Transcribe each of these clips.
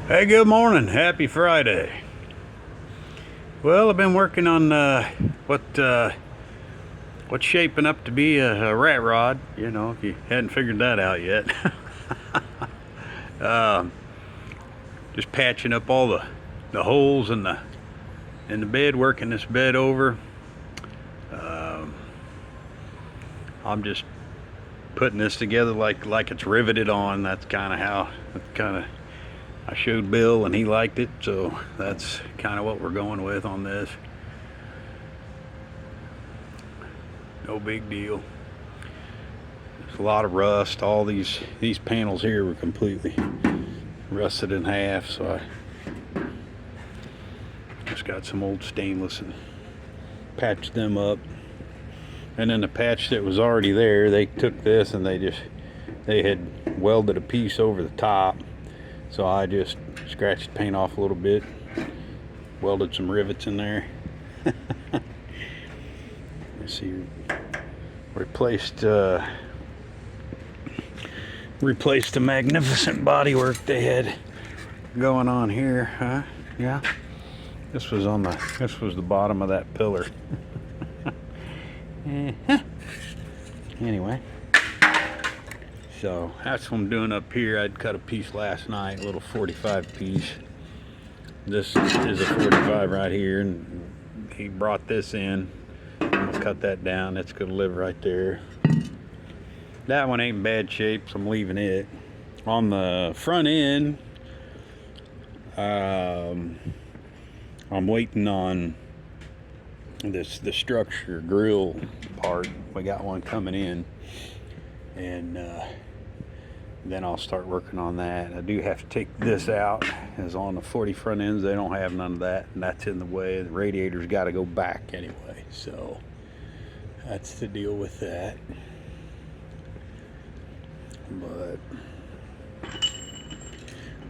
Hey, good morning. Happy Friday. Well, I've been working on what's shaping up to be a rat rod. You know, if you hadn't figured that out yet. um, just patching up all the holes in the bed, working this bed over. Um, I'm just putting this together like it's riveted on. That's kind of how. I showed Bill and he liked it, so that's kind of what we're going with on this. No big deal. There's a lot of rust. All these panels here were completely rusted in half, so I just got some old stainless and patched them up. And then the patch that was already there, they took this and they had welded a piece over the top. So I just scratched the paint off a little bit, welded some rivets in there. Let's see, replaced the magnificent bodywork they had going on here, huh? Yeah. This was the bottom of that pillar. Anyway. So that's what I'm doing up here. I'd cut a piece last night, a little 45 piece. This is a 45 right here, and he brought this in. I'm gonna cut that down. It's gonna live right there. That one ain't in bad shape, so I'm leaving it. On the front end, I'm waiting on the structure grill part. We got one coming in, and then I'll start working on that. I do have to take this out, as on the 40 front ends they don't have none of that, and that's in the way. The radiator's got to go back anyway, so that's the deal with that. But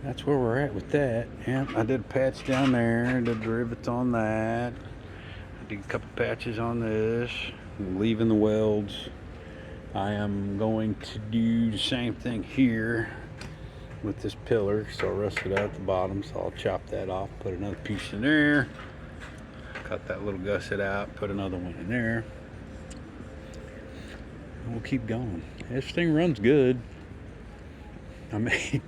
that's where we're at with that. Yeah, I did a patch down there, did the rivets on that. I did a couple patches on this, leaving the welds. I am going to do the same thing here with this pillar. So I rusted out the bottom, so I'll chop that off, put another piece in there, cut that little gusset out, put another one in there, and we'll keep going. This thing runs good. I mean,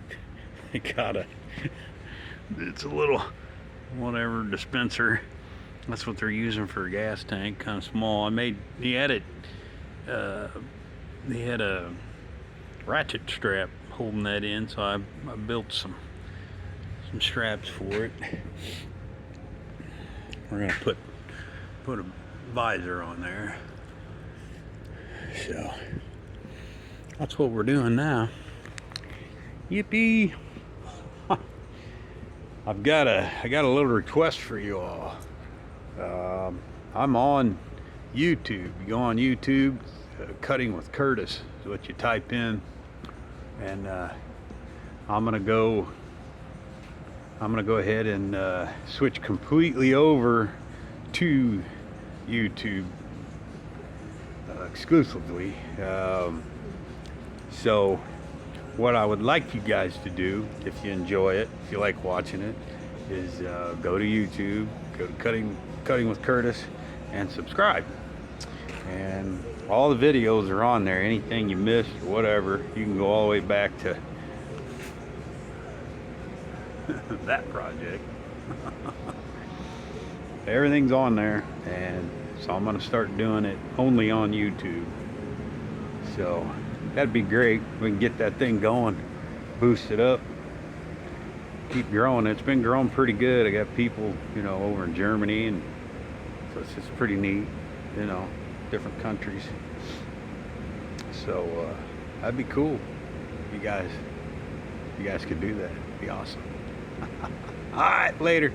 it's a little whatever dispenser. That's what they're using for a gas tank, kind of small. He had a ratchet strap holding that in, so I built some straps for it. We're gonna put a visor on there. So that's what we're doing now. Yippee! I got a little request for you all. I'm on YouTube. You go on YouTube. Cutting with Curtis is what you type in, and I'm gonna go ahead and switch completely over to YouTube exclusively. So what I would like you guys to do, if you enjoy it, if you like watching it, is go to YouTube, go to Cutting with Curtis, and subscribe. And all the videos are on there. Anything you missed or whatever, you can go all the way back to that project. Everything's on there, and so I'm going to start doing it only on YouTube. So that'd be great. We can get that thing going, boost it up, keep growing. It's been growing pretty good. I got people, over in Germany, and so it's just pretty neat, different countries. So that'd be cool. You guys could do that. It'd be awesome. All right, later.